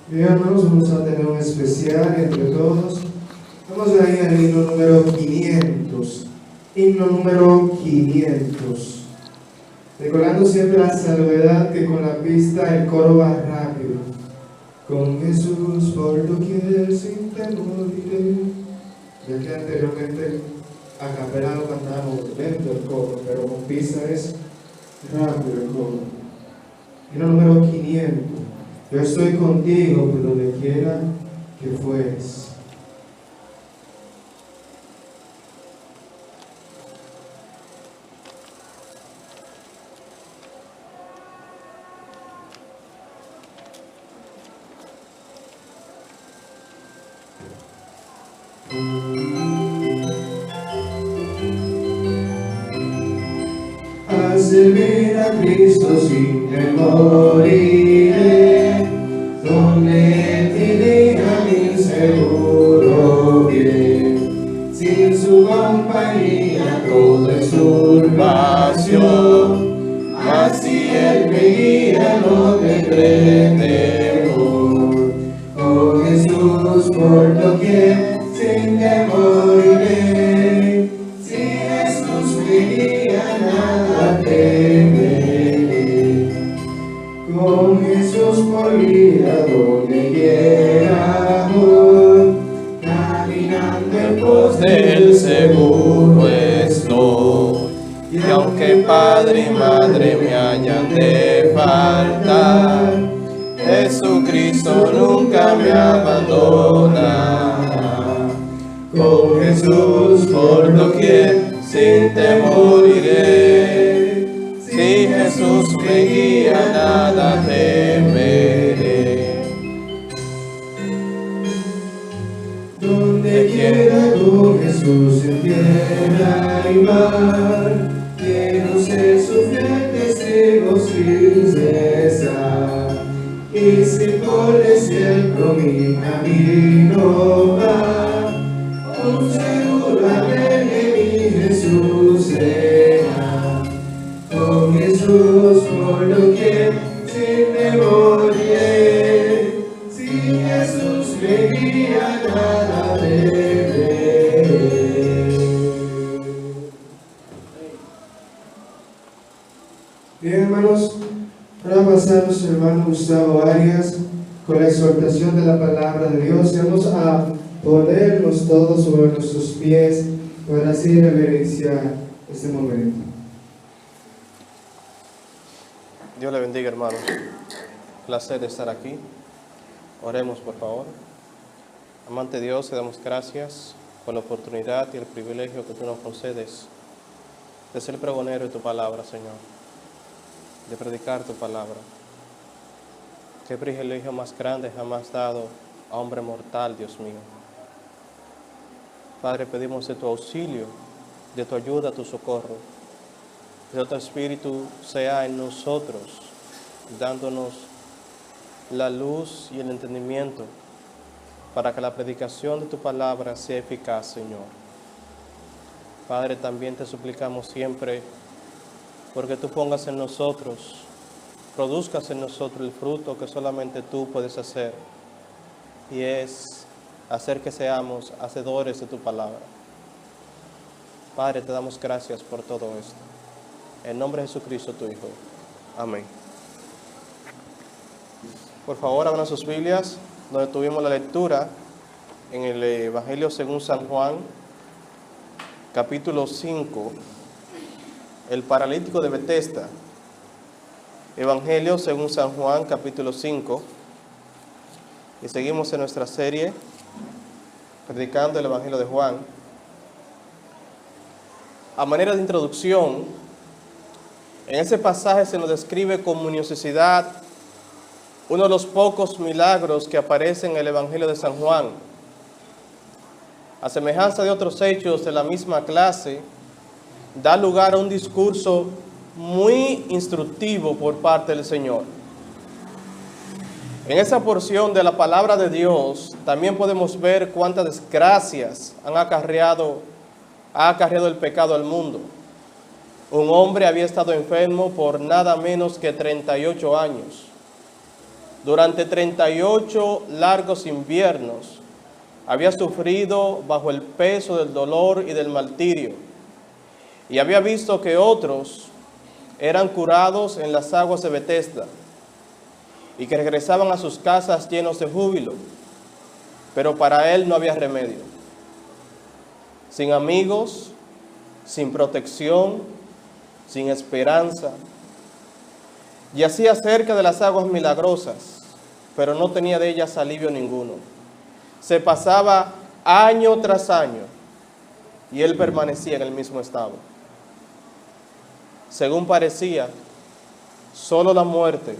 Bien, hermanos, vamos a tener un especial entre todos. Vamos a ir al himno número 500. Himno número 500. Recordando siempre la salvedad que con la pista el coro va rápido. Con Jesús por doquier sin temor iré. Ya que anteriormente a capela lo cantamos lento el coro, pero con pista es rápido el coro. Himno número 500. Yo estoy contigo por donde quiera que fueres. A servir a Cristo sin temor iré, donde Él te dirija mi seguro bien. Sin su compañía todo es turbación, mas si Él me guía no tendré temor. Con Jesús por doquier sin temor iré, si Jesús me guía nada temeré. Con Jesús por guía donde quiera voy, caminando en pos del seguro estoy. Y aunque padre y madre me hayan de faltar, Jesucristo nunca me abandonará. Con Jesús por doquier sin temor iré, si Jesús me guía nada temeré. Donde quiera con Jesús en tierra y mar, quiero ser su fiel testigo sin cesar. Y si por desierto mi camino va, un seguro haber que mi Jesús será. Con Jesús por doquier sin temor iré, si Jesús me guía nada temeré. Bien, hermanos, ahora pasamos al hermano Gustavo Arias con la exhortación de la palabra de Dios. Vamos a ponernos todos sobre nuestros pies para así reverenciar este momento. Dios le bendiga, hermanos. Placer de estar aquí. Oremos, por favor. Amante Dios, te damos gracias por la oportunidad y el privilegio que tú nos concedes de ser pregonero de tu palabra, Señor, de predicar tu palabra. Qué privilegio más grande jamás dado a hombre mortal, Dios mío. Padre, pedimos de tu auxilio, de tu ayuda, tu socorro. Que tu Espíritu sea en nosotros, dándonos la luz y el entendimiento para que la predicación de tu palabra sea eficaz, Señor. Padre, también te suplicamos siempre porque tú pongas en nosotros, produzcas en nosotros el fruto que solamente tú puedes hacer, y es hacer que seamos hacedores de tu palabra. Padre, te damos gracias por todo esto. En nombre de Jesucristo, tu Hijo. Amén. Por favor, abran sus Biblias, donde tuvimos la lectura en el Evangelio según San Juan, capítulo 5, el paralítico de Betesda. Evangelio según San Juan, capítulo 5. Y seguimos en nuestra serie, predicando el Evangelio de Juan. A manera de introducción, en ese pasaje se nos describe con minuciosidad uno de los pocos milagros que aparecen en el Evangelio de San Juan. A semejanza de otros hechos de la misma clase, da lugar a un discurso muy instructivo por parte del Señor. En esa porción de la palabra de Dios también podemos ver cuántas desgracias ha acarreado el pecado al mundo. Un hombre había estado enfermo por nada menos que 38 años. durante 38 largos inviernos, había sufrido bajo el peso del dolor y del martirio, y había visto que otros eran curados en las aguas de Betesda, y que regresaban a sus casas llenos de júbilo, pero para él no había remedio. Sin amigos, sin protección, sin esperanza, yacía cerca de las aguas milagrosas, pero no tenía de ellas alivio ninguno. Se pasaba año tras año y él permanecía en el mismo estado. Según parecía, solo la muerte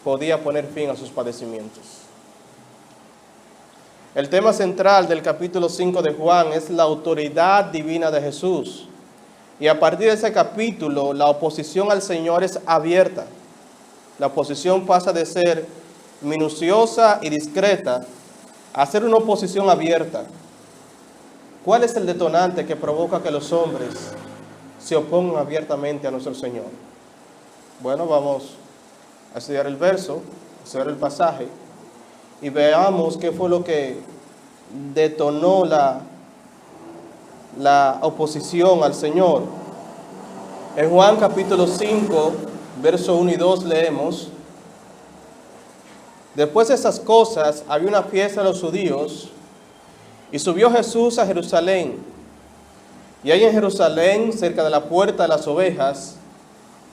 podía poner fin a sus padecimientos. El tema central del capítulo 5 de Juan es la autoridad divina de Jesús. Y a partir de ese capítulo, la oposición al Señor es abierta. La oposición pasa de ser minuciosa y discreta a ser una oposición abierta. ¿Cuál es el detonante que provoca que los hombres se opongan abiertamente a nuestro Señor? Bueno, vamos a estudiar el verso, a estudiar el pasaje, y veamos qué fue lo que detonó la oposición al Señor. En Juan capítulo 5, verso 1 y 2 leemos: Después de esas cosas, había una fiesta de los judíos, y subió Jesús a Jerusalén. Y hay en Jerusalén, cerca de la puerta de las ovejas,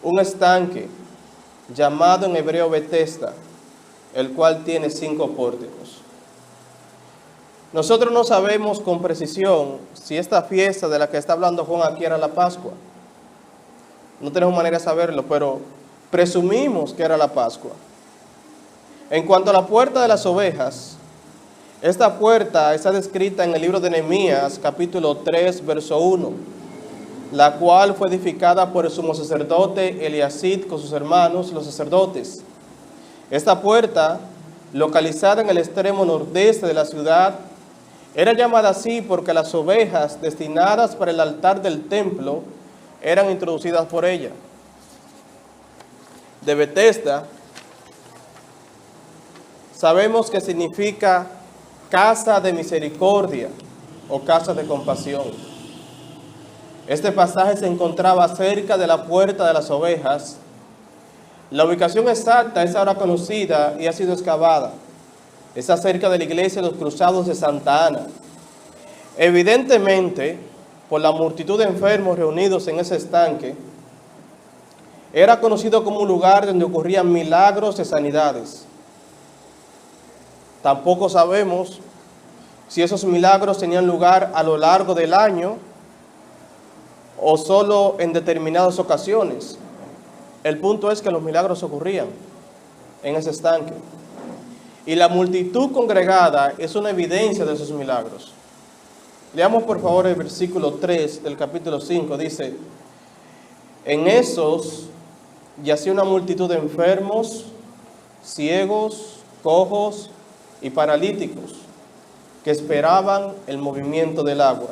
un estanque, llamado en hebreo Betesda, el cual tiene 5 pórticos. Nosotros no sabemos con precisión si esta fiesta de la que está hablando Juan aquí era la Pascua. No tenemos manera de saberlo, pero presumimos que era la Pascua. En cuanto a la puerta de las ovejas, esta puerta está descrita en el libro de Nehemías, capítulo 3, verso 1, la cual fue edificada por el sumo sacerdote Eliasid con sus hermanos, los sacerdotes. Esta puerta, localizada en el extremo nordeste de la ciudad, era llamada así porque las ovejas destinadas para el altar del templo eran introducidas por ella. De Betesda, sabemos que significa casa de misericordia o casa de compasión. Este pasaje se encontraba cerca de la puerta de las ovejas. La ubicación exacta es ahora conocida y ha sido excavada. Está cerca de la iglesia de los Cruzados de Santa Ana. Evidentemente, por la multitud de enfermos reunidos en ese estanque, era conocido como un lugar donde ocurrían milagros de sanidades. Tampoco sabemos si esos milagros tenían lugar a lo largo del año o solo en determinadas ocasiones. El punto es que los milagros ocurrían en ese estanque. Y la multitud congregada es una evidencia de esos milagros. Leamos por favor el versículo 3 del capítulo 5. Dice: En esos yacía una multitud de enfermos, ciegos, cojos y paralíticos, que esperaban el movimiento del agua.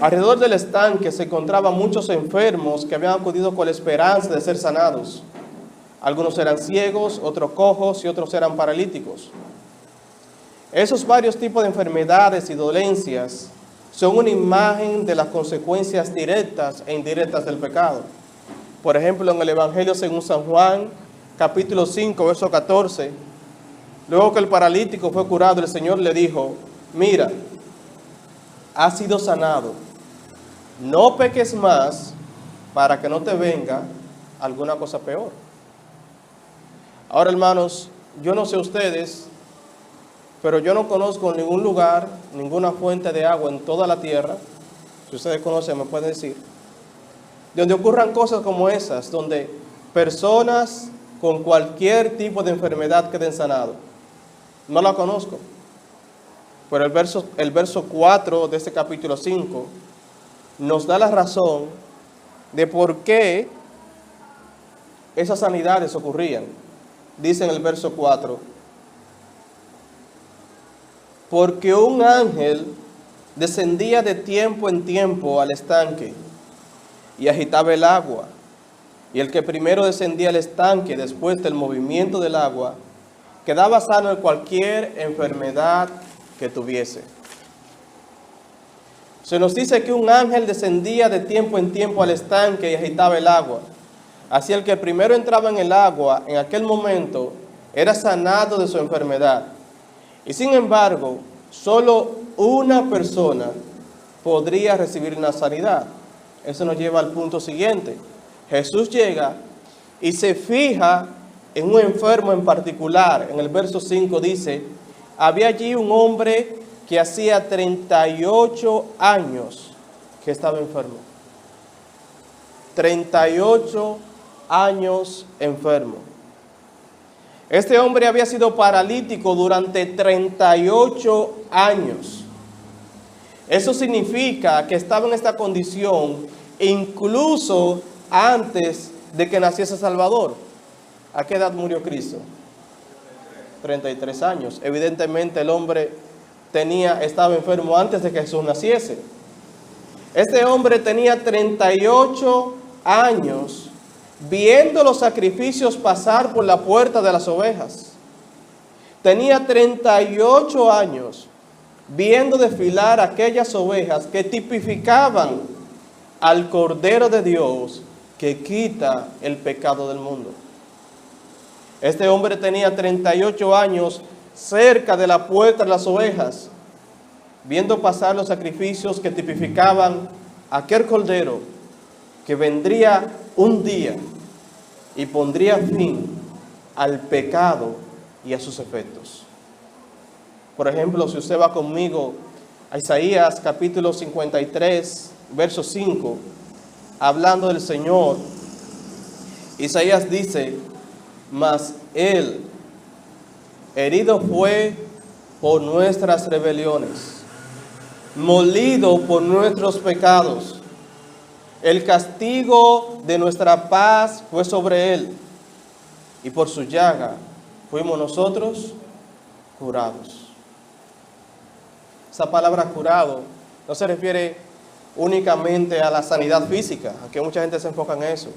Alrededor del estanque se encontraban muchos enfermos que habían acudido con la esperanza de ser sanados. Algunos eran ciegos, otros cojos y otros eran paralíticos. Esos varios tipos de enfermedades y dolencias son una imagen de las consecuencias directas e indirectas del pecado. Por ejemplo, en el Evangelio según San Juan, capítulo 5, verso 14, luego que el paralítico fue curado, el Señor le dijo: mira, has sido sanado, no peques más para que no te venga alguna cosa peor. Ahora, hermanos, yo no sé ustedes, pero yo no conozco ningún lugar, ninguna fuente de agua en toda la tierra, si ustedes conocen me pueden decir, donde ocurran cosas como esas, donde personas con cualquier tipo de enfermedad queden sanados. No la conozco. Pero el verso 4 de este capítulo 5 nos da la razón de por qué esas sanidades ocurrían. Dice en el verso 4: porque un ángel descendía de tiempo en tiempo al estanque y agitaba el agua, y el que primero descendía al estanque después del movimiento del agua, quedaba sano de cualquier enfermedad que tuviese. Se nos dice que un ángel descendía de tiempo en tiempo al estanque y agitaba el agua. Así el que primero entraba en el agua, en aquel momento, era sanado de su enfermedad. Y sin embargo, solo una persona podría recibir una sanidad. Eso nos lleva al punto siguiente. Jesús llega y se fija en un enfermo en particular. En el verso 5 dice, había allí un hombre que hacía 38 años que estaba enfermo. 38 años enfermo. Este hombre había sido paralítico durante 38 años. Eso significa que estaba en esta condición incluso antes de que naciese Salvador. ¿A qué edad murió Cristo? 33 años. Evidentemente el hombre estaba enfermo antes de que Jesús naciese. Este hombre tenía 38 años viendo los sacrificios pasar por la puerta de las ovejas. Tenía 38 años viendo desfilar aquellas ovejas que tipificaban al Cordero de Dios que quita el pecado del mundo. Este hombre tenía 38 años cerca de la puerta de las ovejas, viendo pasar los sacrificios que tipificaban aquel Cordero que vendría un día y pondría fin al pecado y a sus efectos. Por ejemplo, si usted va conmigo a Isaías capítulo 53, verso 5, hablando del Señor, Isaías dice, mas Él herido fue por nuestras rebeliones, molido por nuestros pecados. El castigo de nuestra paz fue sobre Él, y por su llaga fuimos nosotros curados. Esa palabra curado no se refiere únicamente a la sanidad física, aunque mucha gente se enfoca en eso.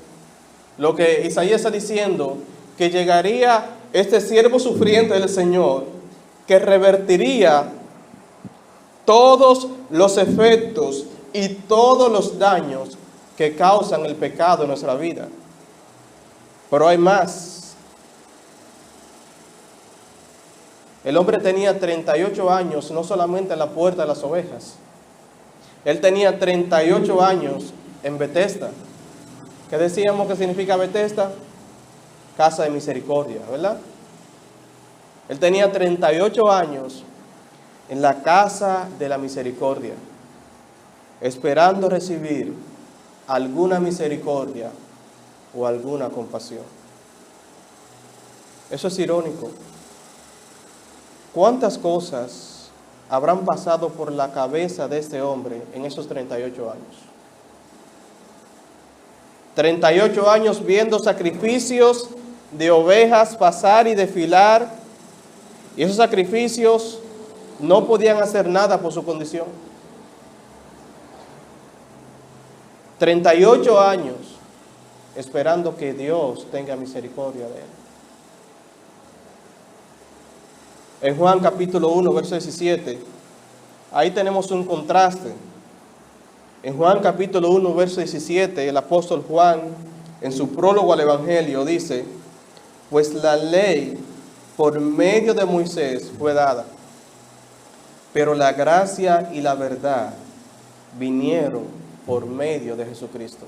Lo que Isaías está diciendo, que llegaría este siervo sufriente del Señor, que revertiría todos los efectos y todos los daños que causan el pecado en nuestra vida. Pero hay más. El hombre tenía 38 años, no solamente en la puerta de las ovejas. Él tenía 38 años en Betesda. ¿Qué decíamos que significa Betesda? Casa de misericordia, ¿verdad? Él tenía 38 años en la casa de la misericordia, esperando recibir alguna misericordia o alguna compasión. Eso es irónico. ¿Cuántas cosas habrán pasado por la cabeza de este hombre en esos 38 años? 38 años viendo sacrificios de ovejas pasar y desfilar, y esos sacrificios no podían hacer nada por su condición. 38 años esperando que Dios tenga misericordia de él. En Juan capítulo 1, verso 17, ahí tenemos un contraste. En Juan capítulo 1, verso 17, el apóstol Juan, en su prólogo al Evangelio, dice, pues la ley por medio de Moisés fue dada, pero la gracia y la verdad vinieron por medio de Jesucristo.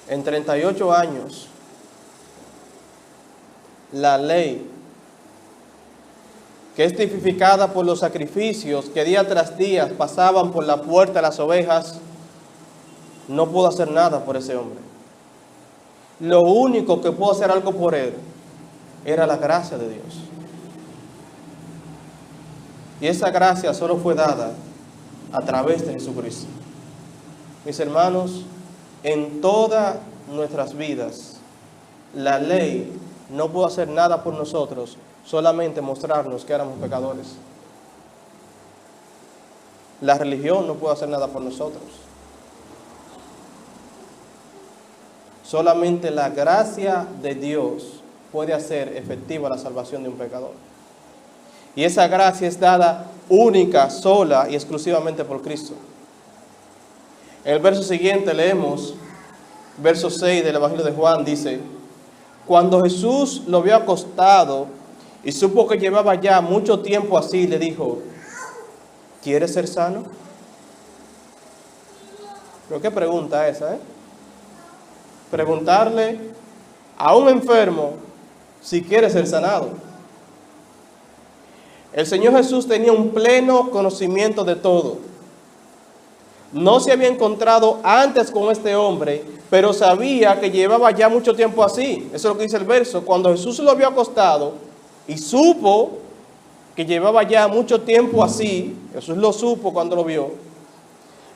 En 38 años, la ley, que es tipificada por los sacrificios que día tras día pasaban por la puerta de las ovejas, no pudo hacer nada por ese hombre. Lo único que pudo hacer algo por él era la gracia de Dios. Y esa gracia solo fue dada a través de Jesucristo. Mis hermanos, en todas nuestras vidas, la ley no pudo hacer nada por nosotros, solamente mostrarnos que éramos pecadores. La religión no puede hacer nada por nosotros. Solamente la gracia de Dios puede hacer efectiva la salvación de un pecador. Y esa gracia es dada única, sola y exclusivamente por Cristo. En el verso siguiente leemos, verso 6 del Evangelio de Juan, dice: cuando Jesús lo vio acostado y supo que llevaba ya mucho tiempo así, le dijo: ¿quieres ser sano? Pero qué pregunta esa, ¿eh? Preguntarle a un enfermo si quiere ser sanado. El Señor Jesús tenía un pleno conocimiento de todo. No se había encontrado antes con este hombre, pero sabía que llevaba ya mucho tiempo así. Eso es lo que dice el verso. Cuando Jesús lo vio acostado y supo que llevaba ya mucho tiempo así, Jesús lo supo cuando lo vio.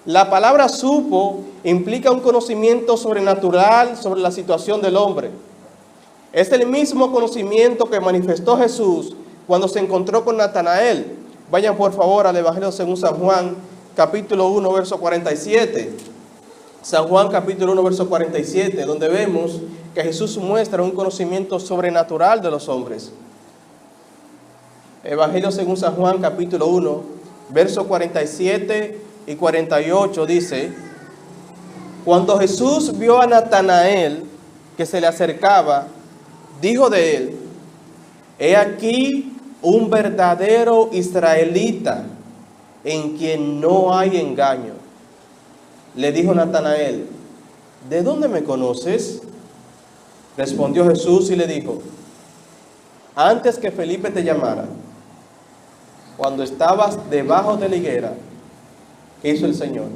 La palabra supo implica un conocimiento sobrenatural sobre la situación del hombre. Es el mismo conocimiento que manifestó Jesús cuando se encontró con Natanael. Vayan por favor al Evangelio según San Juan, capítulo 1, verso 47. San Juan, capítulo 1, verso 47, donde vemos que Jesús muestra un conocimiento sobrenatural de los hombres. Evangelio según San Juan, capítulo 1, verso 47 y 48 dice: cuando Jesús vio a Natanael que se le acercaba, dijo de él: he aquí un verdadero israelita en quien no hay engaño. Le dijo Natanael: ¿de dónde me conoces? Respondió Jesús y le dijo: antes que Felipe te llamara, cuando estabas debajo de la higuera, ¿qué hizo el Señor?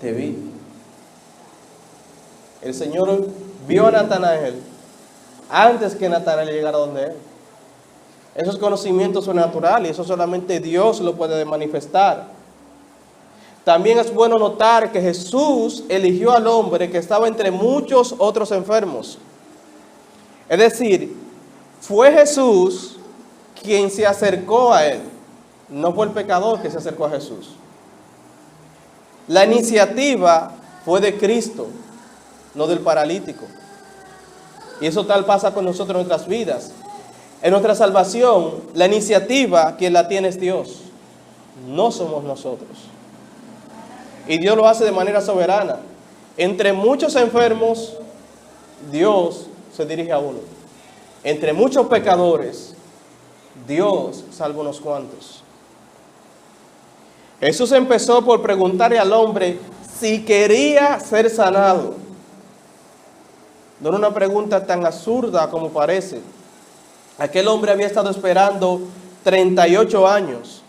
Te vi. El Señor vio a Natanael antes que Natanael llegara donde él. Eso es conocimiento sobrenatural y eso solamente Dios lo puede manifestar. También es bueno notar que Jesús eligió al hombre que estaba entre muchos otros enfermos. Es decir, fue Jesús quien se acercó a él. No fue el pecador que se acercó a Jesús. La iniciativa fue de Cristo, no del paralítico. Y eso tal pasa con nosotros en nuestras vidas. En nuestra salvación, la iniciativa quien la tiene es Dios, no somos nosotros. Y Dios lo hace de manera soberana. Entre muchos enfermos, Dios se dirige a uno. Entre muchos pecadores, Dios salva unos cuantos. Jesús empezó por preguntarle al hombre si quería ser sanado. No era una pregunta tan absurda como parece. Aquel hombre había estado esperando 38 años.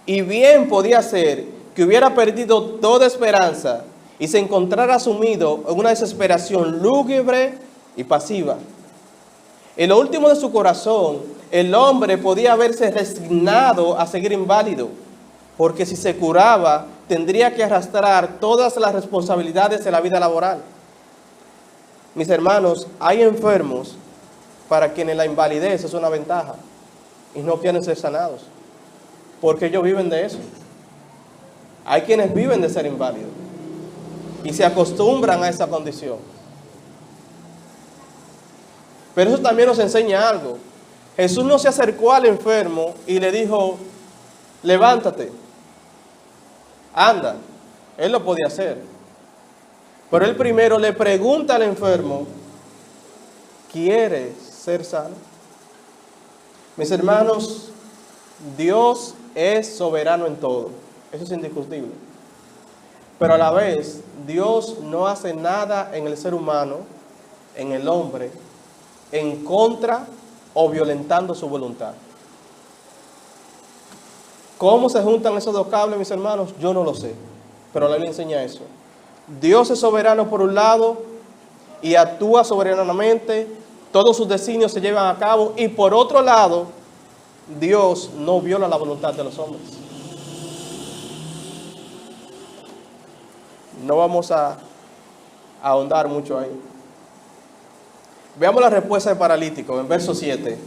Y bien podía ser que hubiera perdido toda esperanza y se encontrara sumido en una desesperación lúgubre y pasiva. En lo último de su corazón, el hombre podía haberse resignado a seguir inválido, porque si se curaba, tendría que arrastrar todas las responsabilidades de la vida laboral. Mis hermanos, hay enfermos para quienes la invalidez es una ventaja y no quieren ser sanados, porque ellos viven de eso. Hay quienes viven de ser inválidos y se acostumbran a esa condición. Pero eso también nos enseña algo. Jesús no se acercó al enfermo y le dijo: levántate, anda. Él lo podía hacer. Pero él primero le pregunta al enfermo: ¿quieres ser sano? Mis hermanos, Dios es soberano en todo. Eso es indiscutible. Pero a la vez, Dios no hace nada en el ser humano, en el hombre, en contra o violentando su voluntad. ¿Cómo se juntan esos dos cables, mis hermanos? Yo no lo sé, pero la Biblia enseña eso. Dios es soberano por un lado y actúa soberanamente, todos sus designios se llevan a cabo, y por otro lado, Dios no viola la voluntad de los hombres. No vamos a ahondar mucho ahí. Veamos la respuesta del paralítico en verso 7.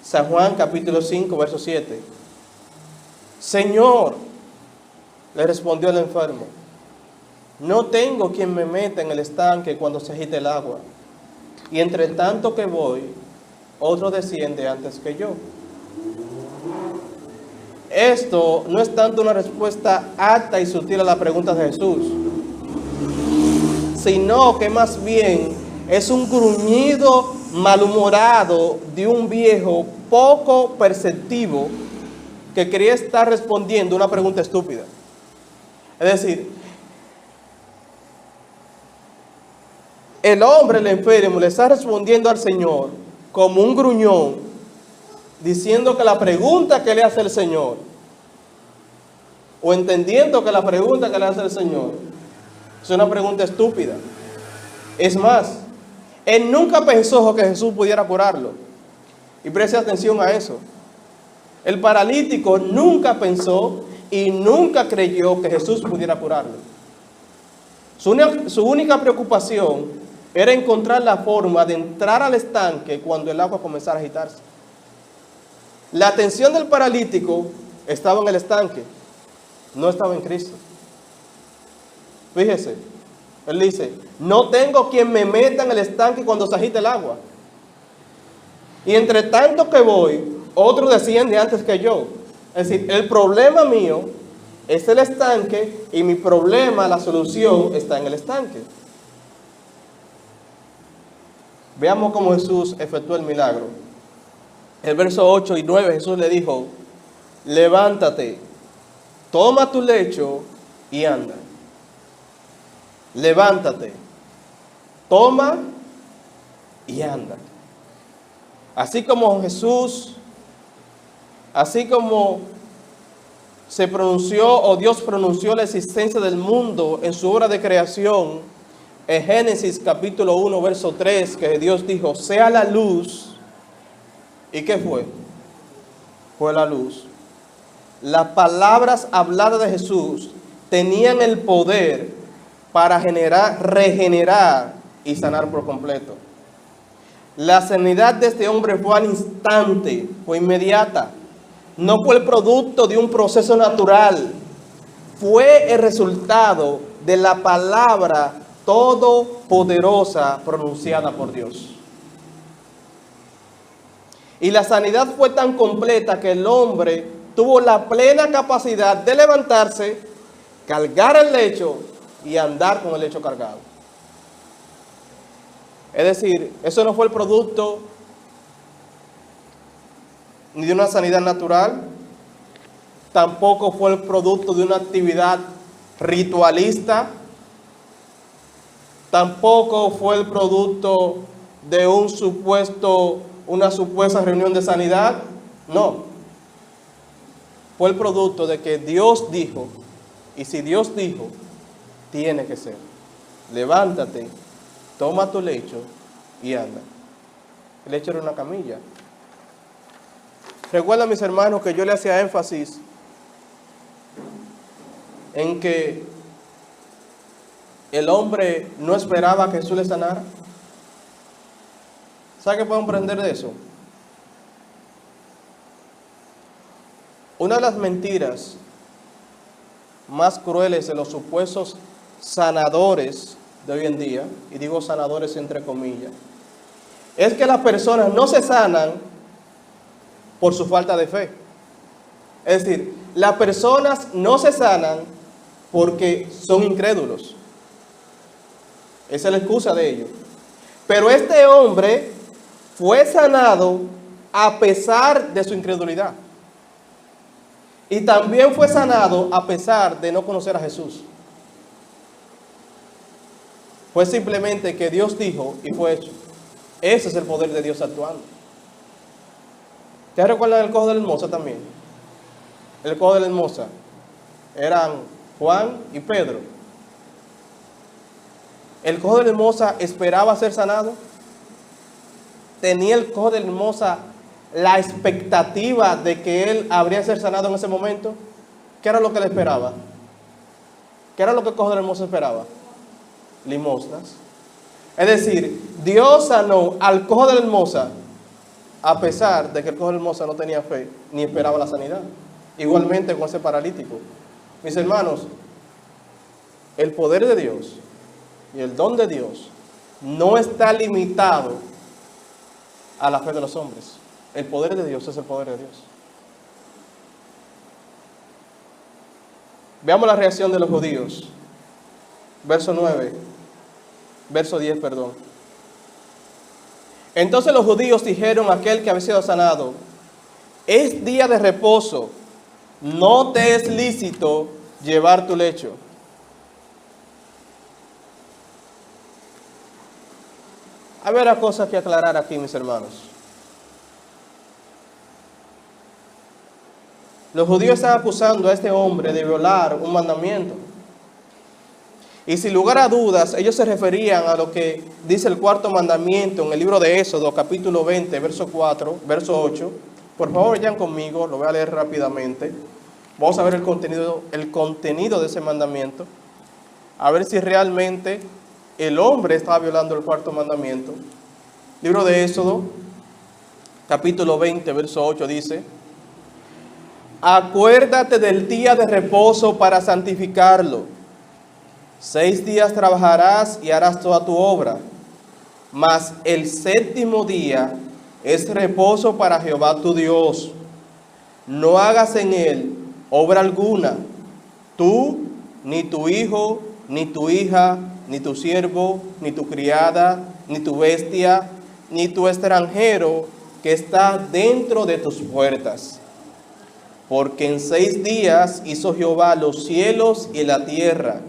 San Juan capítulo 5, verso 7. Señor, Le respondió el enfermo: no tengo quien me meta en el estanque cuando se agite el agua, y entre tanto que voy, otro desciende antes que yo. Esto no es tanto una respuesta alta y sutil a la pregunta de Jesús, sino que más bien es un gruñido malhumorado de un viejo poco perceptivo que quería estar respondiendo una pregunta estúpida. Es decir, el hombre, el enfermo, le está respondiendo al Señor como un gruñón, diciendo que la pregunta que le hace el Señor, o entendiendo que la pregunta que le hace el Señor, es una pregunta estúpida. Es más, él nunca pensó que Jesús pudiera curarlo. Y preste atención a eso. El paralítico nunca pensó y nunca creyó que Jesús pudiera curarlo. Su única preocupación era encontrar la forma de entrar al estanque cuando el agua comenzara a agitarse. La atención del paralítico estaba en el estanque, no estaba en Cristo. Fíjese, él dice: no tengo quien me meta en el estanque cuando se agite el agua, y entre tanto que voy, otro desciende antes que yo. Es decir, el problema mío es el estanque, y mi problema, la solución, está en el estanque. Veamos cómo Jesús efectuó el milagro. El verso 8 y 9, Jesús le dijo: levántate, toma tu lecho y anda. Levántate, toma y anda. Así como se pronunció, o Dios pronunció la existencia del mundo en su obra de creación, en Génesis capítulo 1, verso 3, que Dios dijo: sea la luz. ¿Y qué fue? Fue la luz. Las palabras habladas de Jesús tenían el poder para regenerar y sanar por completo. La sanidad de este hombre fue al instante, fue inmediata. No fue el producto de un proceso natural. Fue el resultado de la palabra todopoderosa pronunciada por Dios. Y la sanidad fue tan completa que el hombre tuvo la plena capacidad de levantarse, cargar el lecho y andar con el lecho cargado. Es decir, eso no fue el producto ni de una sanidad natural, tampoco fue el producto de una actividad ritualista, tampoco fue el producto de una supuesta reunión de sanidad. No, fue el producto de que Dios dijo, y si Dios dijo, tiene que ser. Levántate, toma tu lecho y anda. El lecho era una camilla. Recuerda, mis hermanos, que yo le hacía énfasis en que el hombre no esperaba que Jesús le sanara. ¿Sabe qué podemos aprender de eso? Una de las mentiras más crueles de los supuestos sanadores de hoy en día, y digo sanadores entre comillas, es que las personas no se sanan por su falta de fe. Es decir, las personas no se sanan porque son incrédulos. Esa es la excusa de ellos. Pero este hombre fue sanado a pesar de su incredulidad. Y también fue sanado a pesar de no conocer a Jesús. Fue simplemente que Dios dijo y fue hecho. Ese es el poder de Dios actuando. ¿Te recuerdan el cojo de la hermosa también? El cojo de la hermosa eran Juan y Pedro. ¿El cojo de la hermosa esperaba ser sanado? ¿Tenía el cojo de la hermosa la expectativa de que él habría de ser sanado en ese momento? ¿Qué era lo que le esperaba? ¿Qué era lo que el cojo de la hermosa esperaba? Limosnas. Es decir, Dios sanó al cojo de la hermosa a pesar de que el cojo de la hermosa no tenía fe ni esperaba la sanidad. Igualmente con ese paralítico. Mis hermanos, el poder de Dios y el don de Dios no está limitado a la fe de los hombres. El poder de Dios es el poder de Dios. Veamos la reacción de los judíos. Verso 9. Verso 10, perdón. Entonces los judíos dijeron a aquel que había sido sanado: es día de reposo, no te es lícito llevar tu lecho. Hay varias cosas que aclarar aquí, mis hermanos. Los judíos están acusando a este hombre de violar un mandamiento. Y sin lugar a dudas, ellos se referían a lo que dice el cuarto mandamiento en el libro de Éxodo, capítulo 20, verso 4, verso 8. Por favor, vayan conmigo, lo voy a leer rápidamente. Vamos a ver el contenido de ese mandamiento. A ver si realmente el hombre estaba violando el cuarto mandamiento. Libro de Éxodo, capítulo 20, verso 8 dice: acuérdate del día de reposo para santificarlo. 6 días trabajarás y harás toda tu obra, mas el séptimo día es reposo para Jehová tu Dios. No hagas en él obra alguna, tú, ni tu hijo, ni tu hija, ni tu siervo, ni tu criada, ni tu bestia, ni tu extranjero que está dentro de tus puertas. Porque en 6 días hizo Jehová los cielos y la tierra,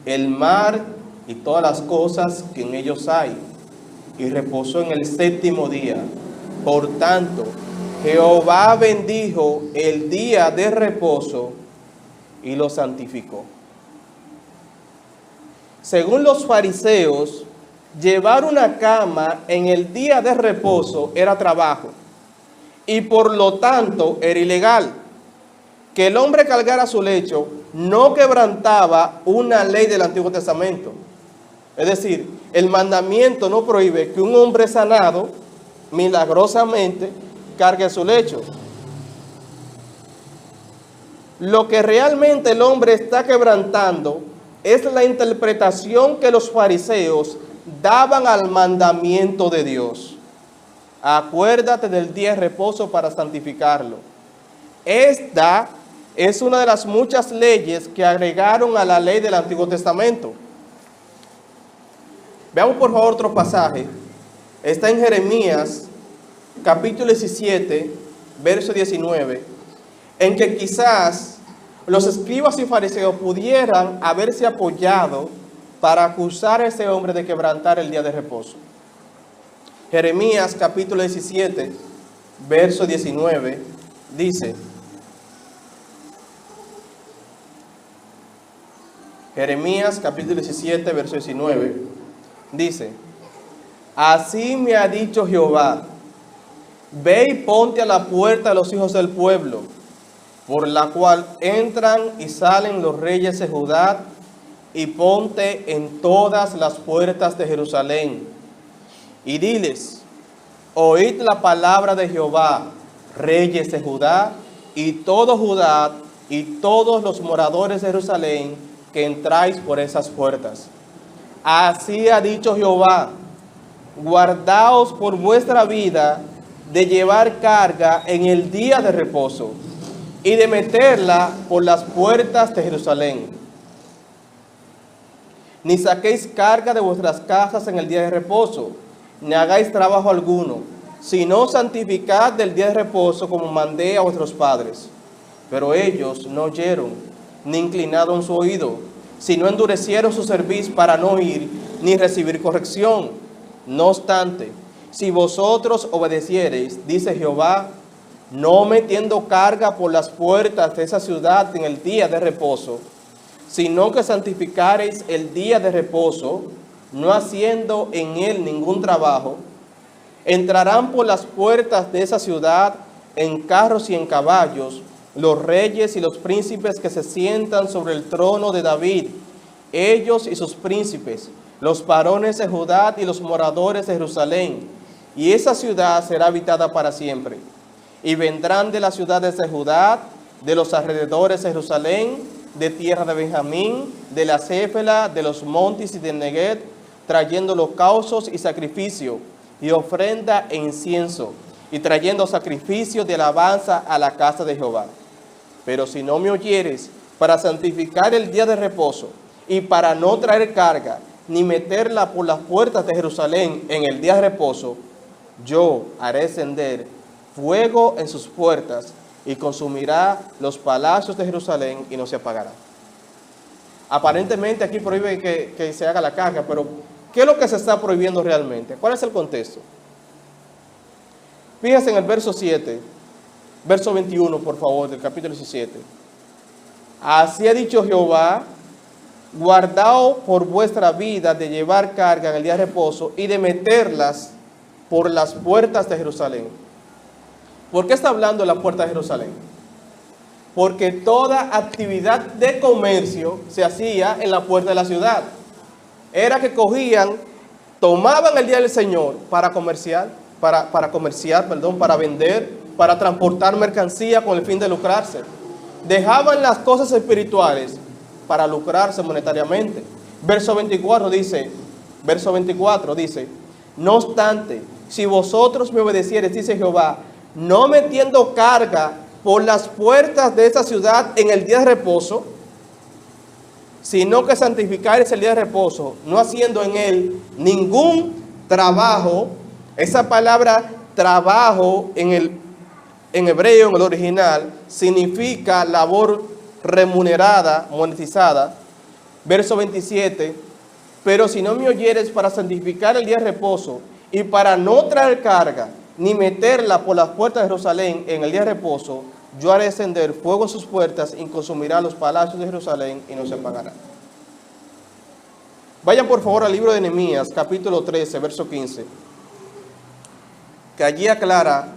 el mar y todas las cosas que en ellos hay, y reposó en el séptimo día. Por tanto, Jehová bendijo el día de reposo y lo santificó. Según los fariseos, llevar una cama en el día de reposo era trabajo y por lo tanto era ilegal. Que el hombre cargara su lecho no quebrantaba una ley del Antiguo Testamento. Es decir, el mandamiento no prohíbe que un hombre sanado milagrosamente cargue su lecho. Lo que realmente el hombre está quebrantando es la interpretación que los fariseos daban al mandamiento de Dios. Acuérdate del día de reposo para santificarlo. Esta es una de las muchas leyes que agregaron a la ley del Antiguo Testamento. Veamos por favor otro pasaje. Está en Jeremías, capítulo 17, verso 19, en que quizás los escribas y fariseos pudieran haberse apoyado para acusar a ese hombre de quebrantar el día de reposo. Jeremías, capítulo 17, verso 19, dice: Jeremías, capítulo 17, verso 19, dice: así me ha dicho Jehová, ve y ponte a la puerta de los hijos del pueblo, por la cual entran y salen los reyes de Judá, y ponte en todas las puertas de Jerusalén, y diles: oíd la palabra de Jehová, reyes de Judá, y todo Judá, y todos los moradores de Jerusalén, que entráis por esas puertas. Así ha dicho Jehová: guardaos por vuestra vida de llevar carga en el día de reposo, y de meterla por las puertas de Jerusalén. Ni saquéis carga de vuestras casas en el día de reposo, ni hagáis trabajo alguno, sino santificad del día de reposo como mandé a vuestros padres. Pero ellos no oyeron, ni inclinaron su oído, sino endurecieron su cerviz para no oír, ni recibir corrección. No obstante, si vosotros obedeciereis, dice Jehová, no metiendo carga por las puertas de esa ciudad en el día de reposo, sino que santificareis el día de reposo, no haciendo en él ningún trabajo, entrarán por las puertas de esa ciudad en carros y en caballos los reyes y los príncipes que se sientan sobre el trono de David, ellos y sus príncipes, los varones de Judá y los moradores de Jerusalén, y esa ciudad será habitada para siempre. Y vendrán de las ciudades de Judá, de los alrededores de Jerusalén, de tierra de Benjamín, de la Céfela, de los montes y del Neguet, trayendo holocaustos y sacrificio, y ofrenda e incienso, y trayendo sacrificios de alabanza a la casa de Jehová. Pero si no me oyeres, para santificar el día de reposo, y para no traer carga, ni meterla por las puertas de Jerusalén en el día de reposo, yo haré encender fuego en sus puertas, y consumirá los palacios de Jerusalén, y no se apagará. Aparentemente aquí prohíbe que se haga la carga, pero ¿qué es lo que se está prohibiendo realmente? ¿Cuál es el contexto? Fíjense en el verso 7, verso 21, por favor, del capítulo 17. Así ha dicho Jehová: guardaos por vuestra vida de llevar carga en el día de reposo y de meterlas por las puertas de Jerusalén. ¿Por qué está hablando de la puerta de Jerusalén? Porque toda actividad de comercio se hacía en la puerta de la ciudad. Era que cogían, tomaban el día del Señor para comerciar, para vender, para transportar mercancía con el fin de lucrarse. Dejaban las cosas espirituales para lucrarse monetariamente. Verso 24 dice, no obstante, si vosotros me obedeciereis, dice Jehová, no metiendo carga por las puertas de esta ciudad en el día de reposo, sino que santificaréis el día de reposo, no haciendo en él ningún trabajo. Esa palabra trabajo en hebreo, en el original, significa labor remunerada, monetizada. Verso 27, pero si no me oyeres para santificar el día de reposo y para no traer carga, ni meterla por las puertas de Jerusalén en el día de reposo, yo haré encender fuego en sus puertas y consumirá los palacios de Jerusalén y no se apagará. Vayan por favor al libro de Nehemías, capítulo 13, verso 15, que allí aclara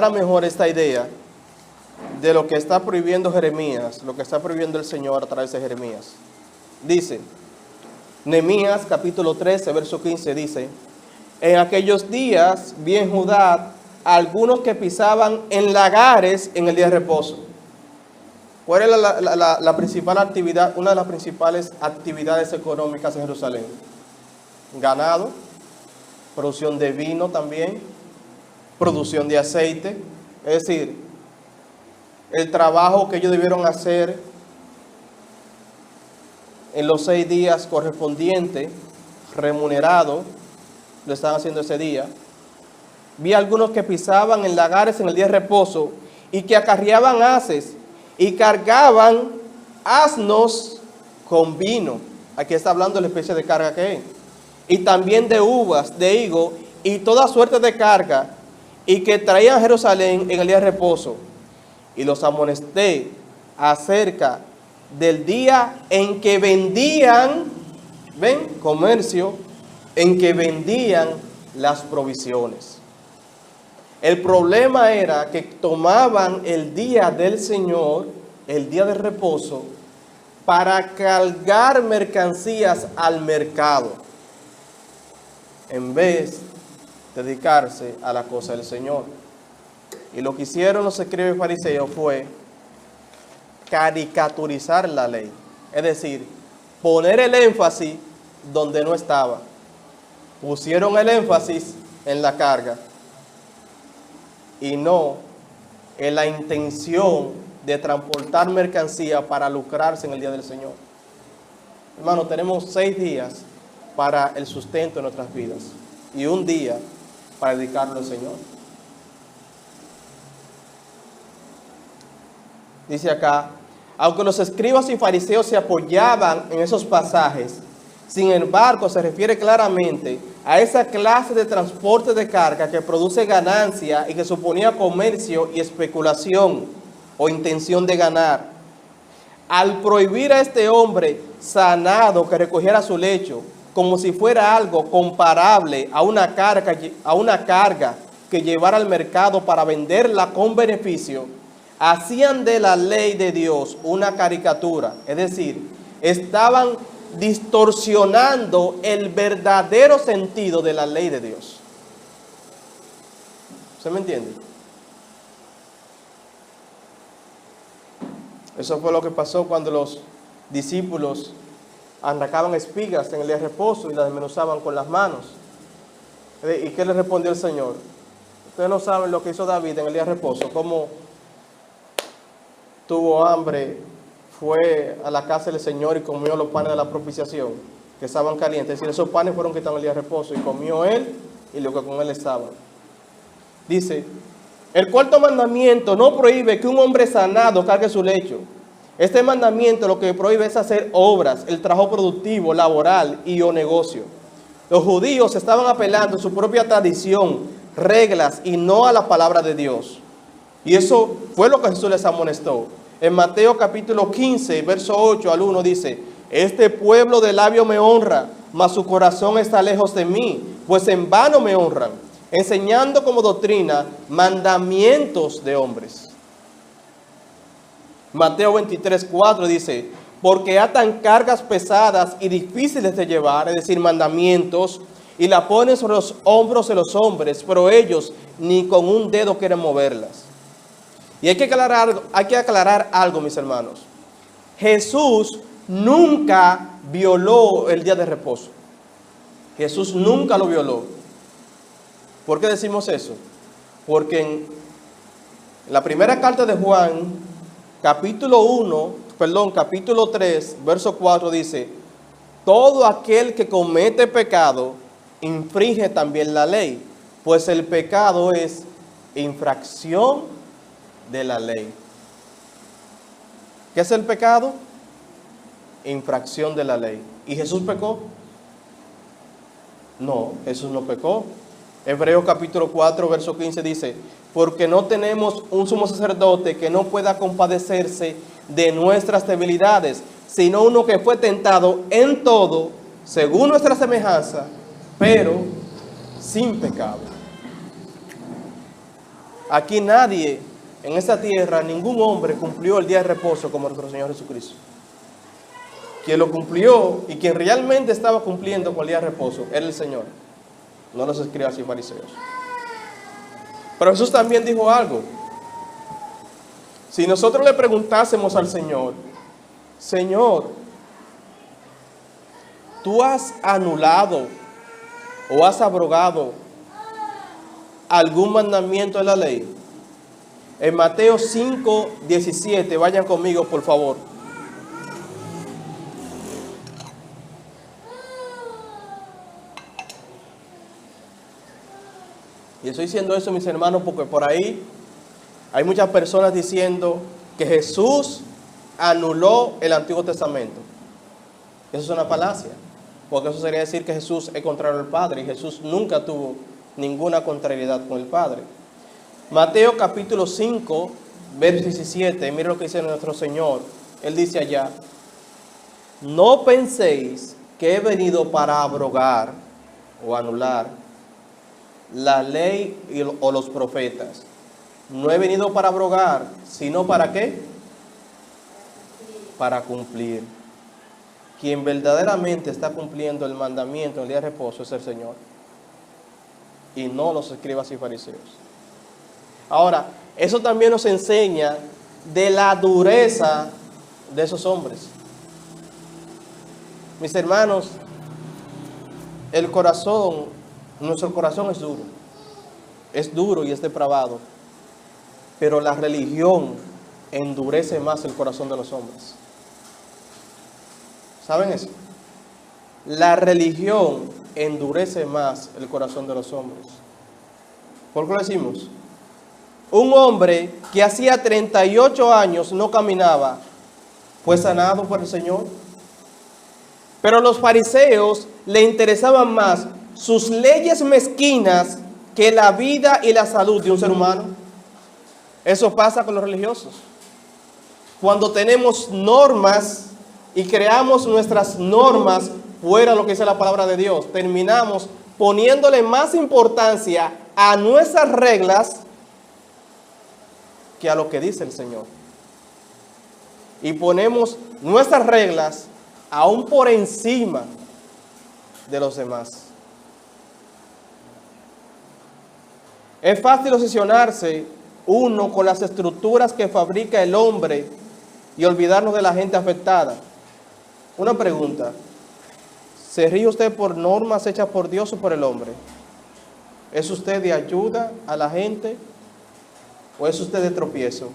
mejor esta idea de lo que está prohibiendo Jeremías, lo que está prohibiendo el Señor a través de Jeremías. Dice, Nehemías capítulo 13, verso 15, dice, en aquellos días vi en Judá algunos que pisaban en lagares en el día de reposo. ¿Cuál es la principal actividad, una de las principales actividades económicas en Jerusalén? Ganado, producción de vino también, producción de aceite. Es decir, el trabajo que ellos debieron hacer en los 6 días correspondientes, remunerado, lo estaban haciendo ese día. Vi algunos que pisaban en lagares en el día de reposo y que acarreaban haces y cargaban asnos con vino. Aquí está hablando de la especie de carga que hay. Y también de uvas, de higo y toda suerte de carga, y que traían a Jerusalén en el día de reposo. Y los amonesté acerca del día en que vendían, comercio, en que vendían las provisiones. El problema era que tomaban el día del Señor, el día de reposo, para cargar mercancías al mercado, en vez de dedicarse a la cosa del Señor. Y lo que hicieron los escribas y fariseos fue caricaturizar la ley, es decir, poner el énfasis donde no estaba. Pusieron el énfasis en la carga y no en la intención de transportar mercancía para lucrarse en el día del Señor. Hermano, tenemos 6 días para el sustento de nuestras vidas y un día para dedicarlo al Señor. Dice acá, aunque los escribas y fariseos se apoyaban en esos pasajes, sin embargo se refiere claramente a esa clase de transporte de carga que produce ganancia y que suponía comercio y especulación o intención de ganar. Al prohibir a este hombre sanado que recogiera su lecho, como si fuera algo comparable a una carga que llevara al mercado para venderla con beneficio, hacían de la ley de Dios una caricatura, es decir, estaban distorsionando el verdadero sentido de la ley de Dios. ¿Se me entiende? Eso fue lo que pasó cuando los discípulos arrancaban espigas en el día de reposo y las desmenuzaban con las manos. ¿Y qué le respondió el Señor? Ustedes no saben lo que hizo David en el día de reposo, cómo tuvo hambre, fue a la casa del Señor y comió los panes de la propiciación, que estaban calientes. Es decir, esos panes fueron quitados en el día de reposo y comió él y lo que con él estaba. Dice, el cuarto mandamiento no prohíbe que un hombre sanado cargue su lecho. Este mandamiento lo que prohíbe es hacer obras, el trabajo productivo, laboral y o negocio. Los judíos estaban apelando a su propia tradición, reglas y no a la palabra de Dios. Y eso fue lo que Jesús les amonestó. En Mateo capítulo 15, verso 8 al 1 dice, este pueblo de labio me honra, mas su corazón está lejos de mí, pues en vano me honran, enseñando como doctrina mandamientos de hombres. Mateo 23, 4 dice, porque atan cargas pesadas y difíciles de llevar, es decir, mandamientos, y la ponen sobre los hombros de los hombres, pero ellos ni con un dedo quieren moverlas. Y hay que aclarar algo, mis hermanos. Jesús nunca violó el día de reposo. Jesús nunca lo violó. ¿Por qué decimos eso? Porque en la primera carta de Juan, capítulo 3, verso 4 dice, todo aquel que comete pecado infringe también la ley, pues el pecado es infracción de la ley. ¿Qué es el pecado? Infracción de la ley. ¿Y Jesús pecó? No, Jesús no pecó. Hebreos capítulo 4, verso 15 dice, porque no tenemos un sumo sacerdote que no pueda compadecerse de nuestras debilidades, sino uno que fue tentado en todo, según nuestra semejanza, pero sin pecado. Aquí nadie, en esta tierra, ningún hombre cumplió el día de reposo como nuestro Señor Jesucristo. Quien lo cumplió y quien realmente estaba cumpliendo con el día de reposo era el Señor, no los escribas y fariseos. Pero Jesús también dijo algo. Si nosotros le preguntásemos al Señor, Señor, ¿tú has anulado o has abrogado algún mandamiento de la ley? En Mateo 5, 17, vayan conmigo por favor. Y estoy diciendo eso, mis hermanos, porque por ahí hay muchas personas diciendo que Jesús anuló el Antiguo Testamento. Eso es una falacia, porque eso sería decir que Jesús es contrario al Padre, y Jesús nunca tuvo ninguna contrariedad con el Padre. Mateo capítulo 5, verso 17, mire lo que dice nuestro Señor. Él dice allá, no penséis que he venido para abrogar o anular la ley o los profetas. No he venido para abrogar, sino ¿para qué? Para cumplir. Quien verdaderamente está cumpliendo el mandamiento en el día de reposo es el Señor, y no los escribas y fariseos. Ahora, eso también nos enseña de la dureza de esos hombres. Mis hermanos, nuestro corazón es duro y es depravado, pero la religión endurece más el corazón de los hombres. ¿Saben eso? La religión endurece más el corazón de los hombres. ¿Por qué lo decimos? Un hombre que hacía 38 años no caminaba, fue sanado por el Señor. Pero a los fariseos le interesaban más sus leyes mezquinas que la vida y la salud de un ser humano. Eso pasa con los religiosos. Cuando tenemos normas y creamos nuestras normas fuera de lo que dice la palabra de Dios, terminamos poniéndole más importancia a nuestras reglas que a lo que dice el Señor. Y ponemos nuestras reglas aún por encima de los demás. Es fácil obsesionarse uno con las estructuras que fabrica el hombre y olvidarnos de la gente afectada. Una pregunta, ¿se ríe usted por normas hechas por Dios o por el hombre? ¿Es usted de ayuda a la gente o es usted de tropiezo,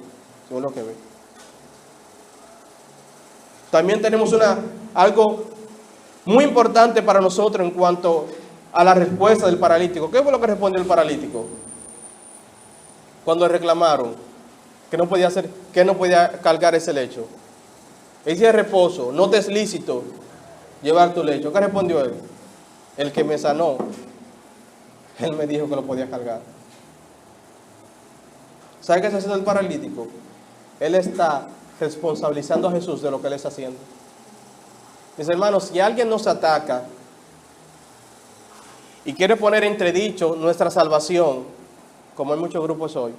según lo que ve? También tenemos algo muy importante para nosotros en cuanto a la respuesta del paralítico. ¿Qué fue lo que respondió el paralítico? Cuando le reclamaron que no podía cargar ese lecho. Él dice reposo, no te es lícito llevar tu lecho. ¿Qué respondió él? El que me sanó, él me dijo que lo podía cargar. ¿Sabe qué está haciendo el paralítico? Él está responsabilizando a Jesús de lo que él está haciendo. Mis hermanos, si alguien nos ataca y quiere poner entredicho nuestra salvación, como hay muchos grupos hoy,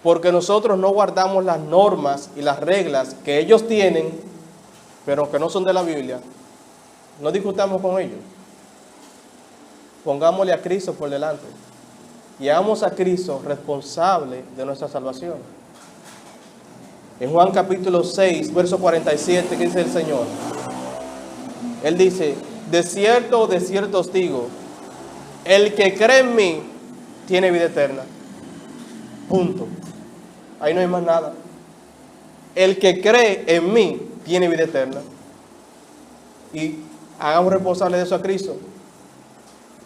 porque nosotros no guardamos las normas y las reglas que ellos tienen, pero que no son de la Biblia, no discutamos con ellos. Pongámosle a Cristo por delante y hagamos a Cristo responsable de nuestra salvación. En Juan capítulo 6, verso 47, ¿qué dice el Señor? Él dice, de cierto os digo, el que cree en mí tiene vida eterna. Punto. Ahí no hay más nada. El que cree en mí tiene vida eterna. Y hagamos responsable de eso a Cristo.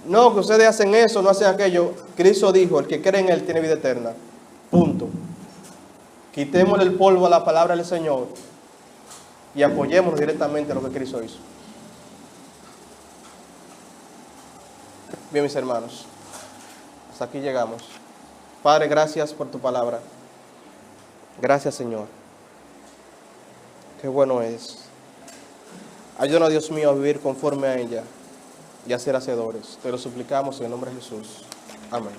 No, que ustedes hacen eso, no hacen aquello. Cristo dijo, el que cree en Él tiene vida eterna. Punto. Quitémosle el polvo a la palabra del Señor y apoyémonos directamente a lo que Cristo hizo. Bien, mis hermanos, hasta aquí llegamos. Padre, gracias por tu palabra. Gracias, Señor. Qué bueno es. Ayúdanos, Dios mío, a vivir conforme a ella y a ser hacedores. Te lo suplicamos en el nombre de Jesús. Amén.